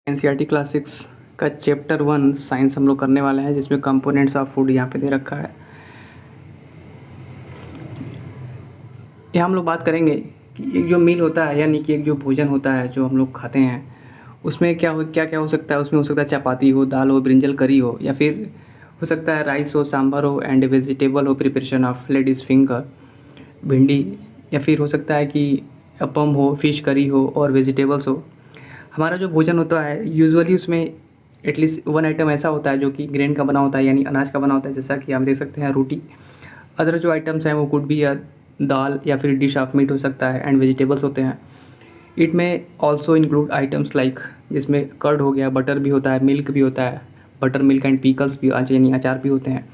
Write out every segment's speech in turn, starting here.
NCERT class 6 का chapter 1 science हम लोग करने वाले हैं, जिसमें कंपोनेंट्स ऑफ फूड यहाँ पे दे रखा है। यहाँ हम लोग बात करेंगे कि एक जो मील होता है, यानी कि एक जो भोजन होता है जो हम लोग खाते हैं, उसमें क्या क्या हो सकता है। उसमें हो सकता है चपाती हो, दाल हो, ब्रिंजल करी हो, या फिर हो सकता है राइस हो, सांभर हो एंड वेजिटेबल हो, प्रिपरेशन ऑफ लेडीज़ फिंगर, भिंडी, या फिर हो सकता है कि अपम हो, फिश करी हो और वेजिटेबल्स हो। हमारा जो भोजन होता है यूजुअली उसमें एटलीस्ट वन आइटम ऐसा होता है जो कि ग्रेन का बना होता है, यानी अनाज का बना होता है, जैसा कि आप देख सकते हैं रोटी। अदर जो आइटम्स हैं वो कुड भी दाल या फिर डिश ऑफ मीट हो सकता है एंड वेजिटेबल्स होते हैं। इट में ऑल्सो इंक्लूड आइटम्स लाइक, जिसमें कर्ड हो गया, बटर भी होता है, मिल्क भी होता है, बटर मिल्क एंड पीकल्स भी, यानी अचार भी होते हैं।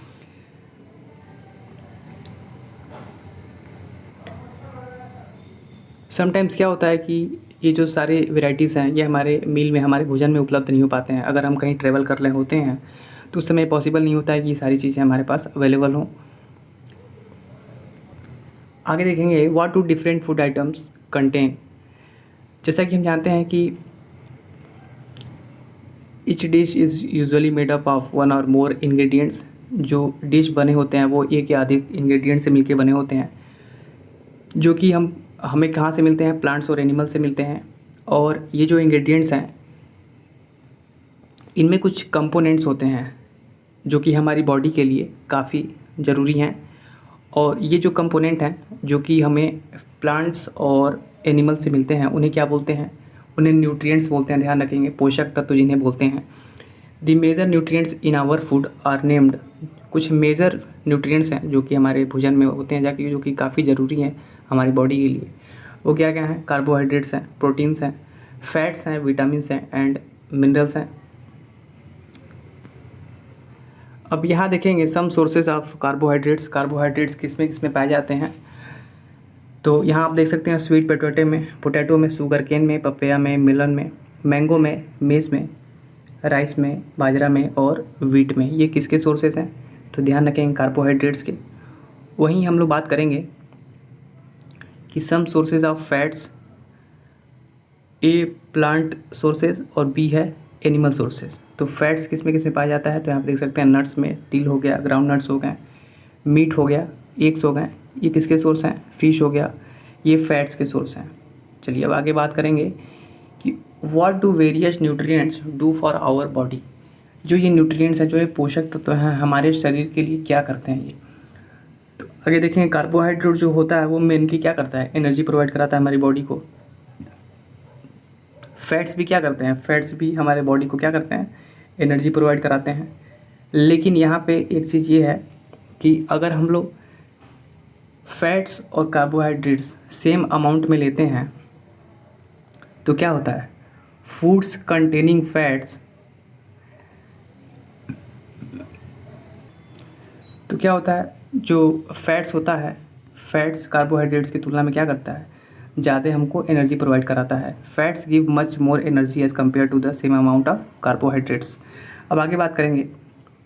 समटाइम्स क्या होता है कि ये जो सारे वेराइटीज़ हैं ये हमारे मील में, हमारे भोजन में उपलब्ध नहीं हो पाते हैं। अगर हम कहीं ट्रैवल कर रहे होते हैं तो उस समय पॉसिबल नहीं होता है कि ये सारी चीज़ें हमारे पास अवेलेबल हों। आगे देखेंगे what do different food items contain. जैसा कि हम जानते हैं कि each dish is usually made up of one और मोर इंग्रेडिएंट्स। जो डिश बने होते हैं वो एक या अधिक इंग्रेडिएंट से मिलके बने होते हैं, जो कि हमें कहाँ से मिलते हैं, प्लांट्स और एनिमल से मिलते हैं। और ये जो इंग्रेडिएंट्स हैं इनमें कुछ कंपोनेंट्स होते हैं जो कि हमारी बॉडी के लिए काफ़ी ज़रूरी हैं। और ये जो कंपोनेंट हैं जो कि हमें प्लांट्स और एनिमल से मिलते हैं, उन्हें क्या बोलते हैं? उन्हें न्यूट्रिएंट्स बोलते हैं। ध्यान रखेंगे, पोषक तत्व जिन्हें बोलते हैं। The major nutrients in our food are named. कुछ मेजर न्यूट्रिएंट्स हैं जो कि हमारे भोजन में होते हैं, जाके जो कि काफ़ी ज़रूरी हैं हमारी बॉडी के लिए। वो क्या क्या हैं? कार्बोहाइड्रेट्स हैं, प्रोटीन्स हैं, फैट्स हैं, विटामिन्स हैं एंड मिनरल्स हैं। अब यहाँ देखेंगे some sources of carbohydrates. Carbohydrates किस में पाए जाते हैं? तो यहाँ आप देख सकते हैं स्वीट पोटैटो में, शुगर केन में, पपैया में, मेलन में, मैंगो में, मेज़ में, राइस में, बाजरा में और वीट में। ये किसके सोर्सेज हैं? तो ध्यान रखेंगे कार्बोहाइड्रेट्स के। वहीं हम लोग बात करेंगे कि some sources of fats, A plant sources और बी है एनिमल सोर्सेज। तो फैट्स किस में पाया जाता है? तो यहाँ पे देख सकते हैं नट्स में, तिल हो गया, ग्राउंड नट्स हो गए, मीट हो गया, एग्स हो गए। ये किसके सोर्स हैं? फिश हो गया, ये फैट्स के सोर्स हैं। चलिए अब आगे बात करेंगे कि what do various nutrients do for our body. जो ये न्यूट्रिएंट्स हैं, जो ये पोषक तत्व हैं, हमारे शरीर के लिए क्या करते हैं ये? तो आगे देखेंगे कार्बोहाइड्रेट जो होता है वो मेनली क्या करता है? एनर्जी प्रोवाइड कराता है हमारी बॉडी को। फैट्स भी क्या करते हैं? फैट्स भी हमारे बॉडी को क्या करते हैं? एनर्जी प्रोवाइड कराते हैं। लेकिन यहाँ पे एक चीज़ ये है कि अगर हम लोग फैट्स और कार्बोहाइड्रेट्स सेम अमाउंट में लेते हैं तो क्या होता है? फूड्स कंटेनिंग फैट्स, तो क्या होता है? जो फैट्स होता है, फैट्स कार्बोहाइड्रेट्स की तुलना में क्या करता है? ज़्यादा हमको एनर्जी प्रोवाइड कराता है। Fats give much more energy as compared to the same amount of carbohydrates. अब आगे बात करेंगे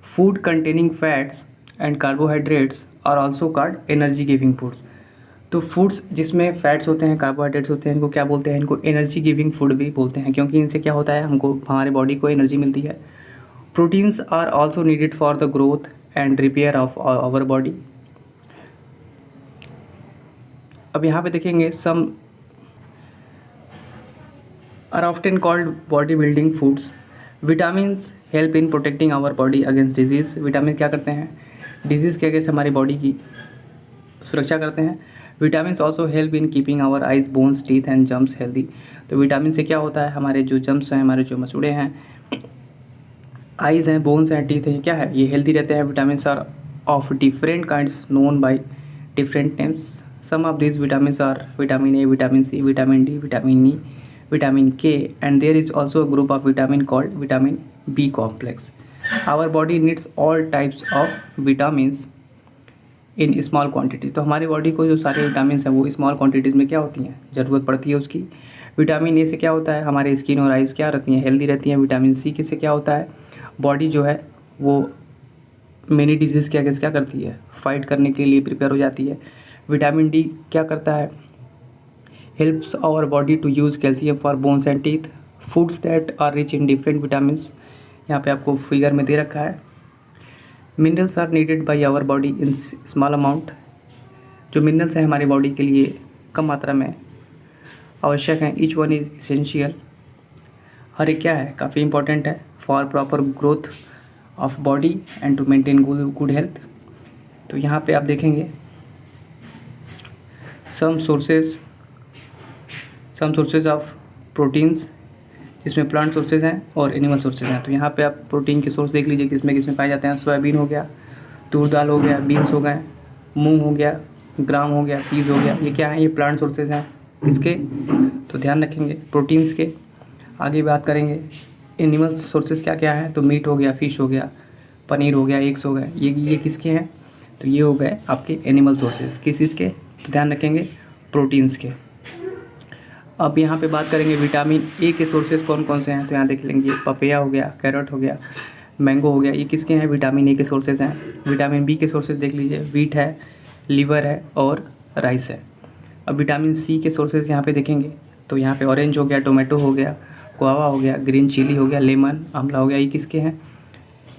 food containing fats and carbohydrates are also called energy giving foods. तो फूड्स जिसमें फैट्स होते हैं, कार्बोहाइड्रेट्स होते हैं, इनको क्या बोलते हैं? इनको एनर्जी गिविंग फूड भी बोलते हैं, क्योंकि इनसे क्या होता है? हमको, हमारे बॉडी को एनर्जी मिलती है। Proteins are also needed for the growth and repair of our body. अब यहाँ पे देखेंगे some are often called body building foods. Vitamins help in protecting our body against disease. Vitamin क्या करते हैं? डिजीज़ के अगेंस्ट हमारी बॉडी की सुरक्षा करते हैं। Vitamins also help in keeping our eyes, bones, teeth and gums healthy. तो विटामिन से क्या होता है? हमारे जो जम्स हैं, हमारे जो मसूड़े हैं, आइज़ हैं, बोन्स हैं, टीथ हैं, क्या है? ये हेल्दी रहते हैं। Vitamins are of different kinds known by different names. Some of these vitamins are vitamin A, vitamin C, vitamin D, vitamin E, vitamin K, and there is also a group of vitamin called vitamin B complex. Our body needs all types of vitamins in small quantities. तो हमारी body को जो सारे vitamin हैं वो small quantities में क्या होती हैं? ज़रूरत पड़ती है उसकी। विटामिन ए से क्या होता है? हमारे स्किन और आइज़ क्या रहती हैं? हेल्दी रहती हैं। विटामिन सी के से क्या होता है? बॉडी जो है वो मेनी डिजीज़ के अगेंस्ट क्या करती है? फाइट करने के लिए प्रिपेयर हो जाती है। विटामिन डी क्या करता है? Helps our body to use calcium for bones and teeth. Foods that are rich in different vitamins, यहाँ पे आपको फिगर में दे रखा है। Minerals are needed by our body in small amount, जो मिनरल्स हैं हमारी बॉडी के लिए कम मात्रा में आवश्यक हैं। ईच वन इज़ इसेंशियल, हर एक क्या है, काफ़ी इंपॉर्टेंट है for proper growth of body and to maintain good health. तो यहाँ पे आप देखेंगे सम सोर्सेज ऑफ प्रोटीन्स, जिसमें प्लांट सोर्सेज हैं और एनिमल सोर्सेज हैं। तो यहाँ पे आप प्रोटीन के सोर्स देख लीजिए किसमें किसमें पाए जाते हैं। सोयाबीन हो गया, तूर दाल हो गया, बीन्स हो गए, मूंग हो गया, ग्राम हो गया, पीस हो गया, ये क्या है, ये प्लांट सोर्सेज हैं इसके, तो ध्यान रखेंगे प्रोटीन्स के। आगे बात करेंगे एनिमल सोर्सेज क्या क्या है, तो मीट हो गया, फिश हो गया, पनीर हो गया, एग्स हो गए, ये किसके हैं, तो ये हो गए आपके एनिमल सोर्सेज। किस चीज़ के, तो ध्यान रखेंगे प्रोटीन्स के। अब यहाँ पे बात करेंगे विटामिन ए के सोर्सेज कौन कौन से हैं, तो यहाँ देख लेंगे पपैया हो गया, कैरेट हो गया, मैंगो हो गया, ये किसके हैं, विटामिन ए के सोर्सेज हैं। विटामिन बी के सोर्सेज देख लीजिए, वीट है, लीवर है और राइस है। अब विटामिन सी के सोर्सेज यहाँ पे देखेंगे, तो यहाँ पे ऑरेंज हो गया, टोमेटो हो गया, गुआवा हो गया, ग्रीन चिली हो गया, लेमन, आंवला हो गया, ये किसके हैं,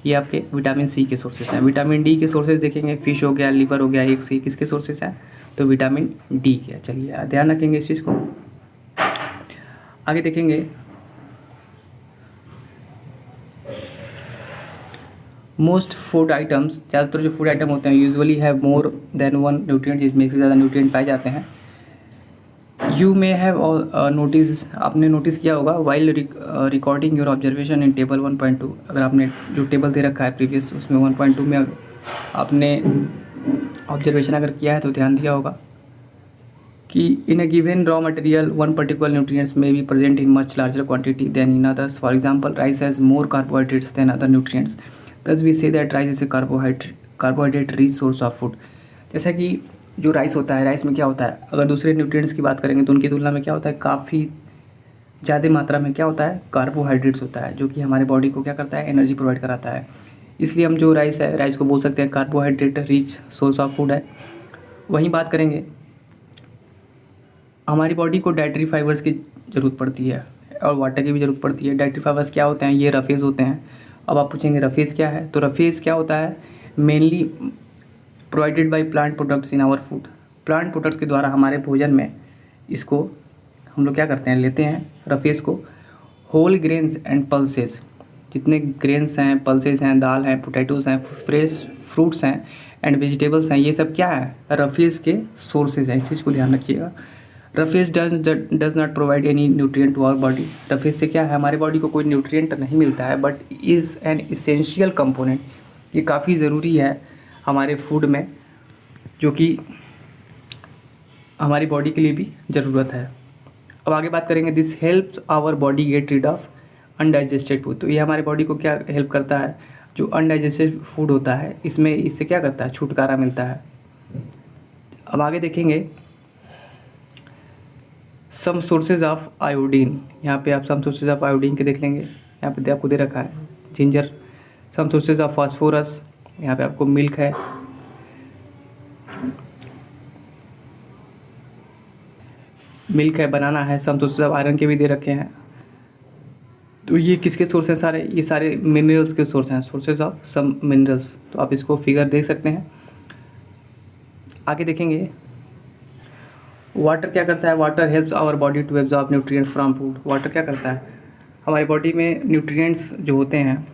ये आपके विटामिन सी के सोर्सेज हैं। विटामिन डी के सोर्सेज देखेंगे, फिश हो गया, लीवर हो गया, एग्स, ये किसके सोर्सेज हैं, तो विटामिन डी के। चलिए ध्यान रखेंगे इस चीज़ को। आगे देखेंगे मोस्ट फूड आइटम्स, ज़्यादातर जो फूड आइटम होते हैं usually have more than one nutrient, जिसमें एक से ज़्यादा न्यूट्रिएंट पाए जाते हैं। यू मे हैव नोटिस, आपने नोटिस किया होगा while recording your observation in table 1.2, अगर आपने जो टेबल दे रखा है प्रीवियस उसमें 1.2 में आपने ऑब्जर्वेशन अगर किया है तो ध्यान दिया होगा कि in a given raw material one particular nutrients may be present in much larger quantity than in others. For example, rice has more carbohydrates than other nutrients. Thus we say that rice is a carbohydrate rich source of food. जैसा कि जो rice होता है, rice में क्या होता है, अगर दूसरे न्यूट्रिएंट्स की बात करेंगे तो उनकी तुलना में क्या होता है, काफ़ी ज़्यादा मात्रा में क्या होता है, कार्बोहाइड्रेट्स होता है, जो कि हमारे बॉडी को क्या करता है, एनर्जी प्रोवाइड कराता है। इसलिए हम जो राइस है, राइस को बोल सकते हैं carbohydrate rich source of food है। वहीं बात करेंगे हमारी बॉडी को डाइटरी फाइबर्स की ज़रूरत पड़ती है और वाटर की भी ज़रूरत पड़ती है। डाइटरी फाइबर्स क्या होते हैं, ये रफेज होते हैं। अब आप पूछेंगे रफेज क्या है, तो रफेज क्या होता है, mainly provided by plant products in our food. Plant products के द्वारा हमारे भोजन में इसको हम लोग क्या करते हैं, लेते हैं रफेज को। होल ग्रेन्स एंड पल्सेस, जितने ग्रेन्स हैं, पल्सेस हैं, दाल हैं, पोटैटोज़ हैं, फ्रेश फ्रूट्स हैं एंड वेजिटेबल्स हैं, ये सब क्या है, रफेज के सोर्सेज हैं। इस चीज़ को ध्यान रखिएगा। Roughage does not provide any nutrient to our body. Roughage से क्या है, हमारे बॉडी को कोई न्यूट्रिएंट नहीं मिलता है, but is an essential component, ये काफ़ी ज़रूरी है हमारे फूड में, जो कि हमारी बॉडी के लिए भी ज़रूरत है। अब आगे बात करेंगे, this helps our body get rid of undigested food. तो ये हमारे बॉडी को क्या हेल्प करता है, जो अनडाइजेस्टेड फूड होता है इसमें इससे क्या करता है, छुटकारा मिलता है। अब आगे देखेंगे सम सोर्सेज ऑफ आयोडीन, यहाँ पे आप सम सोर्सेज ऑफ आयोडीन के देख लेंगे, यहाँ पे आपको दे रखा है ginger. Some sources of phosphorus, यहाँ पे आपको मिल्क है। मिल्क है, बनाना है। सम सोर्सेज ऑफ आयरन के भी दे रखे हैं। तो ये किसके सोर्स हैं सारे, ये सारे मिनरल्स के सोर्स हैं, सोर्सेज ऑफ सम मिनरल्स। तो आप इसको फिगर देख सकते हैं। आगे देखेंगे वाटर क्या करता है, water helps our body to absorb nutrients from food. Water क्या करता है, हमारी बॉडी में न्यूट्रिएंट्स जो होते हैं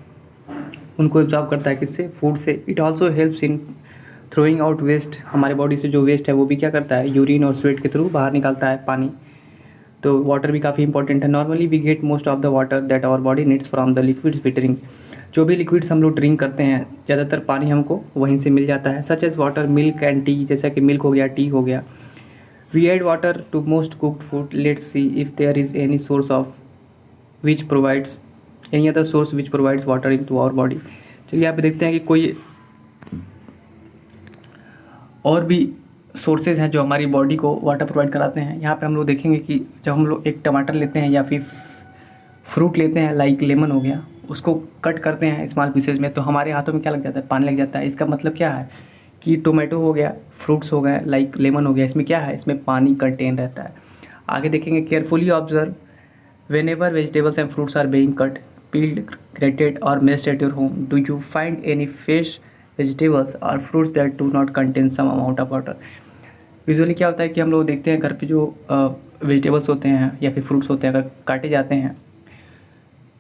उनको एब्जॉर्ब करता है, किससे, फूड से। It also helps in throwing out waste, हमारे बॉडी से जो वेस्ट है वो भी क्या करता है, यूरिन और स्वेट के थ्रू बाहर निकालता है पानी। तो वाटर भी काफ़ी इंपॉर्टेंट है। Normally we get most of the water that our body needs from the liquids we drink. जो भी लिक्विड्स हम लोग ड्रिंक करते हैं ज़्यादातर पानी हमको वहीं से मिल जाता है, such as water, milk and tea, जैसा कि मिल्क हो गया, टी हो गया। We add water to most cooked food. Let's see if there is any source which provides any other source which provides water into our body. चलिए यहाँ पे देखते हैं कि कोई और भी सोर्सेज हैं जो हमारी बॉडी को वाटर प्रोवाइड कराते हैं। यहाँ पे हम लोग देखेंगे कि जब हम लोग एक टमाटर लेते हैं या फिर फ्रूट लेते हैं, लाइक लेमन हो गया, उसको कट करते हैं स्मॉल पीसेज में, तो हमारे हाथों में क्या लग जाता है, पानी लग जाता है। इसका मतलब क्या है कि टोमेटो हो गया, फ्रूट्स हो गए, लाइक लेमन हो गया, इसमें क्या है, इसमें पानी कंटेन रहता है। आगे देखेंगे carefully observe Whenever vegetables and fruits are being cut, peeled, grated, or mashed at your home, do you find any fresh vegetables or fruits that do not contain some amount of water? Usually क्या होता है कि हम लोग देखते हैं घर पे जो वेजिटेबल्स होते हैं या फिर फ्रूट्स होते हैं, अगर काटे जाते हैं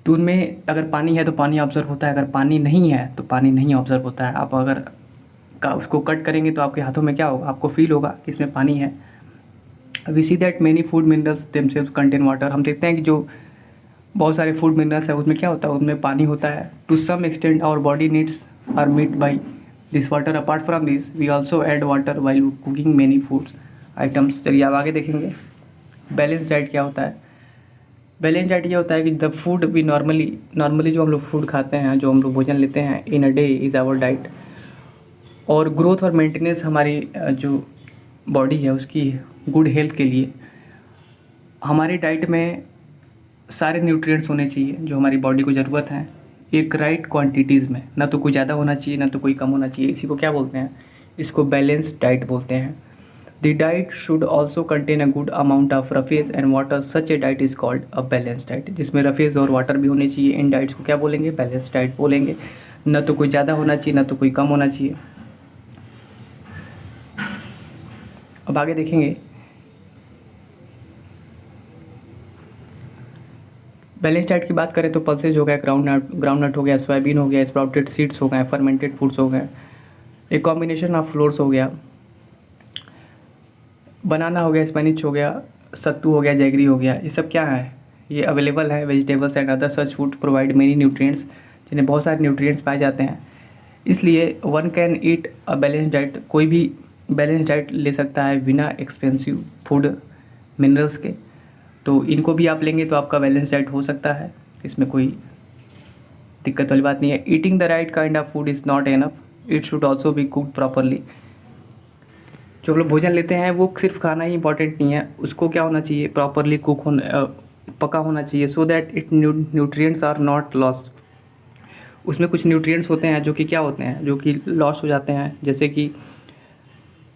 तो उनमें अगर पानी है तो पानी ऑब्जर्व होता है, अगर पानी नहीं है तो पानी नहीं ऑब्जर्व होता है। आप अगर उसको कट करेंगे तो आपके हाथों में क्या होगा, आपको फील होगा कि इसमें पानी है। We see that many food minerals themselves contain water. हम देखते हैं कि जो बहुत सारे फूड मिनरल्स है उसमें क्या होता है, उसमें पानी होता है। To some extent our body needs are met by this water. Apart from this we also add water while cooking many foods items. चलिए अब आगे देखेंगे बैलेंस डाइट क्या होता है। बैलेंस डाइट ये होता है कि द फूड वी नॉर्मली जो हम लोग फूड खाते हैं, जो हम लोग भोजन लेते हैं in a day is our diet. और ग्रोथ और मेंटेनेंस हमारी जो बॉडी है उसकी गुड हेल्थ के लिए हमारी डाइट में सारे न्यूट्रिएंट्स होने चाहिए जो हमारी बॉडी को ज़रूरत है, एक राइट क्वांटिटीज़ में। ना तो कोई ज़्यादा होना चाहिए ना तो कोई कम होना चाहिए। इसी को क्या बोलते हैं, इसको बैलेंस डाइट बोलते हैं। The diet should also contain a good amount of roughage and water. Such A diet is called a balance diet. जिसमें रफेज और वाटर भी होने चाहिए। इन डाइट्स को क्या बोलेंगे, बैलेंस डाइट बोलेंगे। ना तो कोई ज़्यादा होना चाहिए ना तो कोई कम होना चाहिए। अब आगे देखेंगे बैलेंस डाइट की बात करें तो पल्सेज हो गया, ग्राउंड नट हो गया, सोयाबीन हो गया, स्प्राउटेड सीड्स हो गए, फर्मेंटेड फूड्स हो गए, एक कॉम्बिनेशन ऑफ फ्लोर्स हो गया, बनाना हो गया, स्पेनिच हो गया, सत्तू हो गया, जैगरी हो गया। ये सब क्या है, ये अवेलेबल है। Vegetables and other such food provide many nutrients, जिन्हें बहुत सारे न्यूट्रिएंट्स पाए जाते हैं। इसलिए one can eat a balance diet. कोई भी बैलेंस डाइट ले सकता है बिना एक्सपेंसिव फूड मिनरल्स के। तो इनको भी आप लेंगे तो आपका बैलेंस डाइट हो सकता है, इसमें कोई दिक्कत वाली बात नहीं है। Eating the right kind of food is not enough, it should also be cooked properly. जो हम लोग भोजन लेते हैं वो सिर्फ खाना ही इंपॉर्टेंट नहीं है, उसको क्या होना चाहिए, प्रॉपरली कुक होना, पका होना चाहिए, so that it nutrients are not lost. उसमें कुछ न्यूट्रिएंट्स होते हैं जो कि क्या होते हैं, जो कि लॉस्ट हो जाते हैं। जैसे कि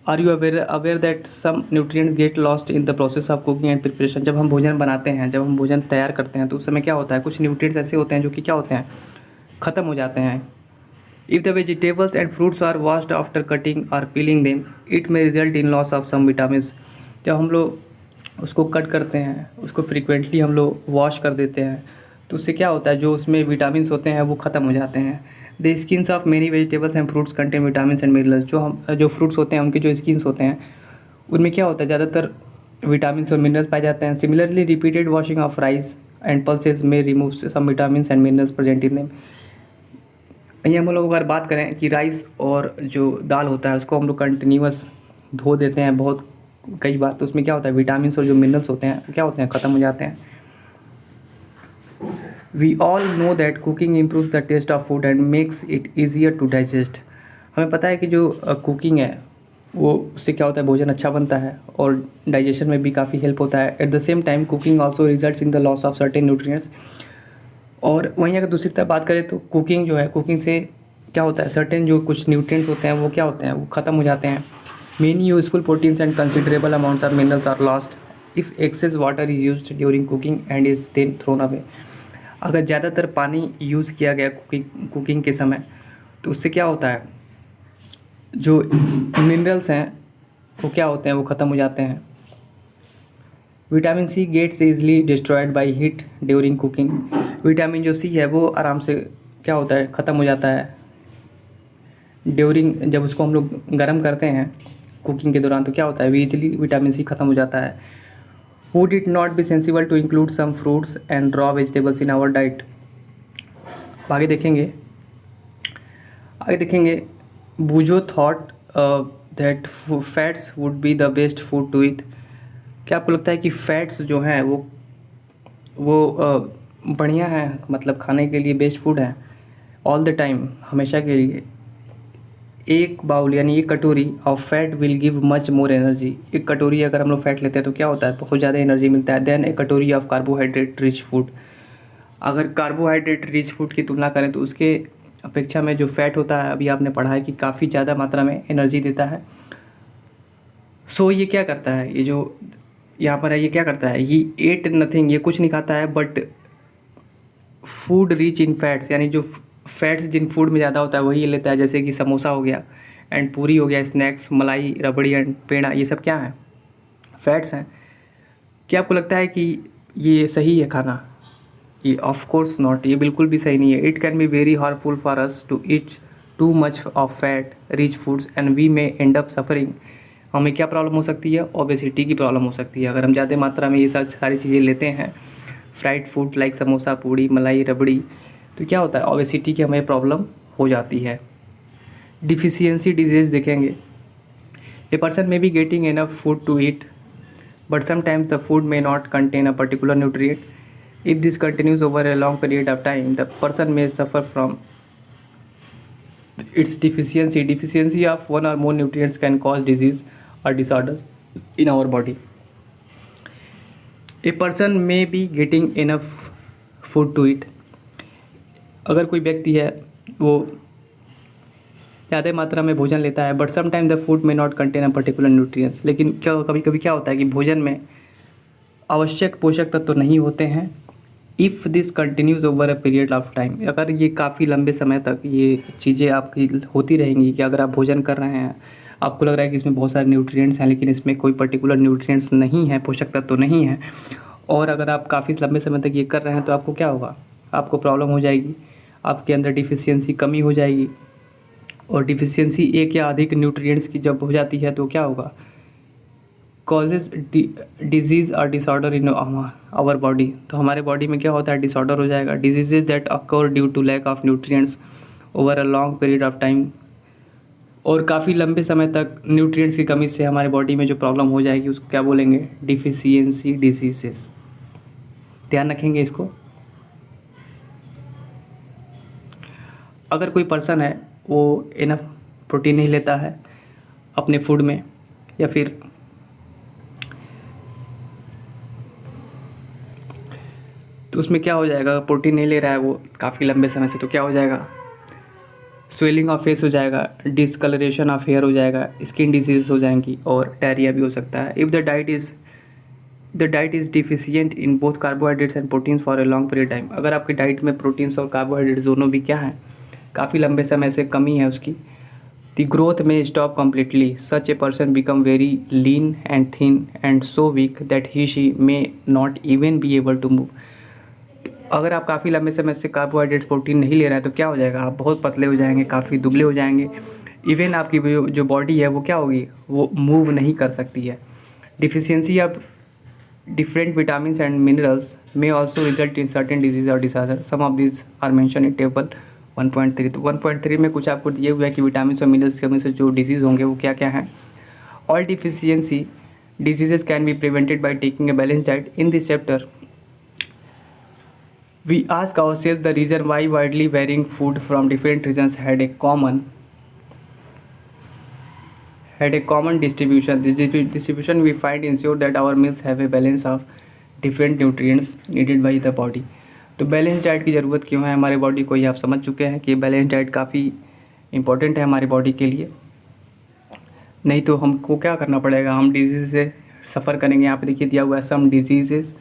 are you aware that some nutrients get lost in the process of cooking and preparation. जब हम भोजन बनाते हैं, जब हम भोजन तैयार करते हैं तो उस समय क्या होता है, कुछ न्यूट्रिएंट्स ऐसे होते हैं जो कि क्या होते हैं, ख़त्म हो जाते हैं। If the vegetables and fruits are washed after cutting और peeling them it may result in loss of some vitamins. जब हम लोग उसको कट करते हैं, उसको फ्रीक्वेंटली हम लोग वॉश कर देते हैं तो उससे क्या होता है, जो उसमें विटामिन्स होते हैं वो ख़त्म हो जाते हैं। The skins of many vegetables and fruits contain vitamins and minerals. जो फ्रूट्स होते हैं उनके जो स्किन्स होते हैं उनमें क्या होता है, ज़्यादातर विटामिन्स और मिनरल्स पाए जाते हैं। Similarly repeated washing of rice and pulses में remove some vitamins and minerals present in them. ये हम लोग अगर बात करें कि राइस और जो दाल होता है उसको हम लोग कंटिन्यूअस धो देते हैं बहुत कई बार, तो उसमें क्या होता है, विटामिन्स और जो मिनरल्स होते हैं वो क्या होते हैं, ख़त्म हो जाते हैं। We all know that cooking improve the taste of food and makes it easier to digest. हमें पता है कि जो कुकिंग है वो उससे क्या होता है, भोजन अच्छा बनता है और डाइजेशन में भी काफ़ी हेल्प होता है। At the same time cooking also results in the loss of certain nutrients. और वहीं अगर दूसरी तरफ बात करें तो कुकिंग जो है, कुकिंग से क्या होता है, सर्टेन जो कुछ न्यूट्रिएंट्स होते हैं वो क्या होते हैं, वो ख़त्म हो जाते हैं। Many useful proteins and considerable amounts of minerals are lost if excess water is used during cooking and is then thrown away. अगर ज़्यादातर पानी यूज़ किया गया कुकिंग के समय तो उससे क्या होता है, जो मिनरल्स हैं वो क्या होते हैं, वो ख़त्म हो जाते हैं। Vitamin C gets easily destroyed by heat during cooking. Vitamin जो सी है वो आराम से क्या होता है, ख़त्म हो जाता है ड्यूरिंग, जब उसको हम लोग गर्म करते हैं कुकिंग के दौरान तो क्या होता है, इजीली विटामिन सी ख़त्म हो जाता है। Would it not be sensible to include some fruits and raw vegetables in our diet. आगे देखेंगे Boojho thought that fats would be the best food to eat. क्या आपको लगता है कि फैट्स जो हैं वो बढ़िया है, मतलब खाने के लिए बेस्ट फूड है ऑल द टाइम, हमेशा के लिए। एक बाउल यानी एक कटोरी of fat will give much more energy. एक कटोरी अगर हम लोग फैट लेते हैं तो क्या होता है, बहुत ज़्यादा एनर्जी मिलता है। देन ए कटोरी ऑफ कार्बोहाइड्रेट रिच फूड। अगर कार्बोहाइड्रेट रिच फूड की तुलना करें तो उसके अपेक्षा में जो फैट होता है, अभी आपने पढ़ा है कि काफ़ी ज़्यादा मात्रा में एनर्जी देता है। सो ये क्या करता है, यहाँ पर है ये क्या करता है, ये एट नथिंग, ये कुछ नहीं खाता है, but food rich in fats, यानी जो फैट्स जिन फूड में ज़्यादा होता है वही ये लेता है, जैसे कि समोसा हो गया एंड पूरी हो गया, स्नैक्स, मलाई, रबड़ी एंड पेड़ा, ये सब क्या है, फैट्स हैं। क्या आपको लगता है कि ये सही है खाना? ये ऑफ कोर्स नॉट, ये बिल्कुल भी सही नहीं है। It can be very harmful for us to eat too much of fat rich foods and we may end up suffering. हमें क्या प्रॉब्लम हो सकती है? ओबेसिटी की प्रॉब्लम हो सकती है। अगर हम ज़्यादा मात्रा में ये सारी चीज़ें लेते हैं, फ्राइड फूड लाइक समोसा, पूड़ी, मलाई, रबड़ी, तो क्या होता है, ओबेसिटी की हमें प्रॉब्लम हो जाती है। डिफिशियंसी डिजीज़ देखेंगे, a person may be getting enough food to eat but sometimes the food may not contain a particular nutrient. If this continues over a long period of time, the person may suffer from its deficiency. Deficiency of one or more nutrients can cause disease or disorders in our body. A person may be getting enough food to eat. अगर कोई व्यक्ति है वो ज़्यादा मात्रा में भोजन लेता है, बट समटाइम द फूड में not contain a particular nutrients, लेकिन क्या कभी कभी क्या होता है कि भोजन में आवश्यक पोषक तत्व तो नहीं होते हैं। If this continues over a period of time, अगर ये काफ़ी लंबे समय तक ये चीज़ें आपकी होती रहेंगी कि अगर आप भोजन कर रहे हैं, आपको लग रहा है कि इसमें बहुत सारे न्यूट्रिएंट्स हैं लेकिन इसमें कोई पर्टिकुलर न्यूट्रिएंट्स नहीं है, पोषक तत्व तो नहीं है, और अगर आप काफ़ी लंबे समय तक ये कर रहे हैं तो आपको क्या होगा, आपको प्रॉब्लम हो जाएगी, आपके अंदर डिफिशियंसी कमी हो जाएगी। और डिफिशियंसी एक या अधिक न्यूट्रिएंट्स की जब हो जाती है तो क्या होगा, कॉजेज डिजीज़ और डिसऑर्डर इन आवर बॉडी। तो हमारे बॉडी में क्या होता है, डिसऑर्डर हो जाएगा। Diseases that occur due to lack of nutrients over a long period of time, और काफ़ी लंबे समय तक न्यूट्रिएंट्स की कमी से हमारे बॉडी में जो प्रॉब्लम हो जाएगी उसको क्या बोलेंगे, डिफिशियंसी डिजीजेस। ध्यान रखेंगे इसको। अगर कोई पर्सन है वो इनफ प्रोटीन नहीं लेता है अपने फूड में, या फिर तो उसमें क्या हो जाएगा, प्रोटीन नहीं ले रहा है वो काफ़ी लंबे समय से, तो क्या हो जाएगा, स्वेलिंग ऑफ फेस हो जाएगा, डिसकलरेशन ऑफ हेयर हो जाएगा, स्किन डिजीज हो जाएंगी और डायरिया भी हो सकता है। If the diet is deficient in both carbohydrates and proteins for a long period time, अगर आपकी डाइट में प्रोटीन्स और कार्बोहाइड्रेट्स दोनों भी क्या है, काफ़ी लंबे समय से कमी है उसकी, द ग्रोथ में stop completely, such a person become very lean and thin and so weak that he she may not even be able to move. अगर आप काफ़ी लंबे समय से कार्बोहाइड्रेट्स प्रोटीन नहीं ले रहे हैं तो क्या हो जाएगा, आप बहुत पतले हो जाएंगे, काफ़ी दुबले हो जाएंगे, इवन आपकी जो बॉडी है वो क्या होगी, वो मूव नहीं कर सकती है। Deficiency of different vitamins and minerals may also result in certain disease or disorder. Some of these are mentioned in table 1.3। तो 1.3 में कुछ आपको दिए हुए है कि विटामिन और मिनरल्स की कमी से जो डिजीज़ होंगे वो क्या क्या हैं। All deficiency diseases can be prevented by taking a balanced diet. In this chapter, we ask ourselves the reason why widely varying food from different regions had a common distribution. This distribution we find ensure that our meals have a balance of different nutrients needed by the body. तो balance diet की ज़रूरत क्यों है हमारे body को, ये आप समझ चुके हैं कि बैलेंस डाइट काफ़ी इंपॉर्टेंट है हमारी बॉडी के लिए, नहीं तो हमको क्या करना पड़ेगा, हम डिजीज़ से सफ़र करेंगे। यहाँ पे देखिए दिया हुआ है some diseases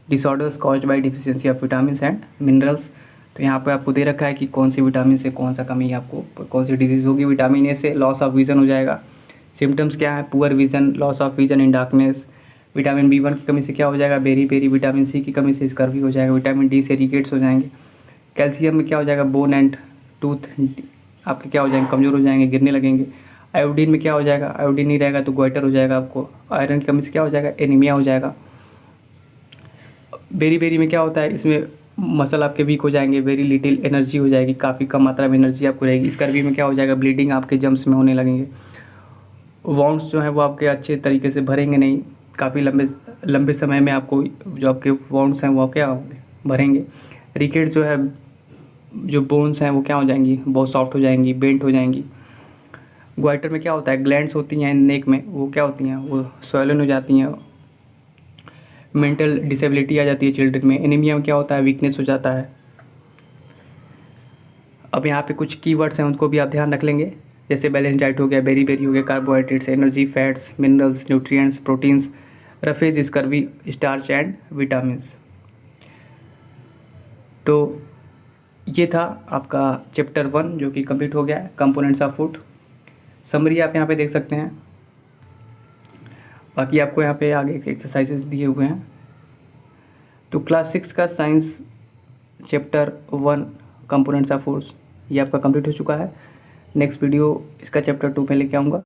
disorders caused by deficiency of vitamin and minerals. तो यहाँ पे आपको दे रखा है कि कौन सी विटामिन से कौन सा कमी आपको कौन सी डिजीज़ होगी। विटामिन ए से लॉस ऑफ विजन हो जाएगा। सिम्टम्स क्या है, poor vision, loss of vision in darkness. Vitamin B one की कमी से क्या हो जाएगा, बेरी बेरी। विटामिन सी की कमी से स्कर्वी हो जाएगा। विटामिन डी से रिकेट्स हो जाएंगे। कैल्शियम में क्या हो जाएगा, बोन एंड टूथ आपके क्या हो जाएंगे, कमज़ोर हो जाएंगे, गिरने लगेंगे। आयोडीन में क्या हो जाएगा, आयोडीन नहीं रहेगा तो गोइटर हो जाएगा आपको। आयरन की कमी से क्या हो जाएगा, एनीमिया हो जाएगा। बेरी बेरी में क्या होता है, इसमें मसल आपके वीक हो जाएंगे, वेरी लिटिल एनर्जी हो जाएगी, काफ़ी कम मात्रा में एनर्जी आपको रहेगी। स्कर्वी में क्या हो जाएगा, ब्लीडिंग आपके जम्स में होने लगेंगे। वाउंड्स जो है वो आपके अच्छे तरीके से भरेंगे नहीं, काफ़ी लंबे समय में आपको जो आपके वाउंड्स हैं वो क्या होंगे, भरेंगे। रिकेट जो है, जो बोन्स हैं वो क्या हो जाएंगी, बहुत सॉफ्ट हो जाएंगी, बेंट हो जाएंगी। ग्वाइटर में क्या होता है, ग्लैंड्स होती हैं नेक में, वो क्या होती हैं, वो स्वेलन हो जाती हैं। मेंटल डिसेबिलिटी आ जाती है चिल्ड्रन में। एनीमिया में क्या होता है, वीकनेस हो जाता है। अब यहाँ पे कुछ कीवर्ड्स हैं उनको भी आप ध्यान रख लेंगे, जैसे बैलेंस डाइट हो गया, बेरी बेरी हो गया, carbohydrates, energy, fats, minerals, nutrients, proteins, roughage, scurvy, starch and vitamins. तो ये था आपका चैप्टर 1 जो कि कंप्लीट हो गया है, कंपोनेंट्स ऑफ फूड। समरी आप यहाँ पे देख सकते हैं। बाकी आपको यहाँ पे आगे के एक्सरसाइजेस दिए हुए हैं। तो क्लास 6 का science chapter 1 components of foods ये आपका कंप्लीट हो चुका है। नेक्स्ट वीडियो इसका चैप्टर 2 में लेके आऊँगा।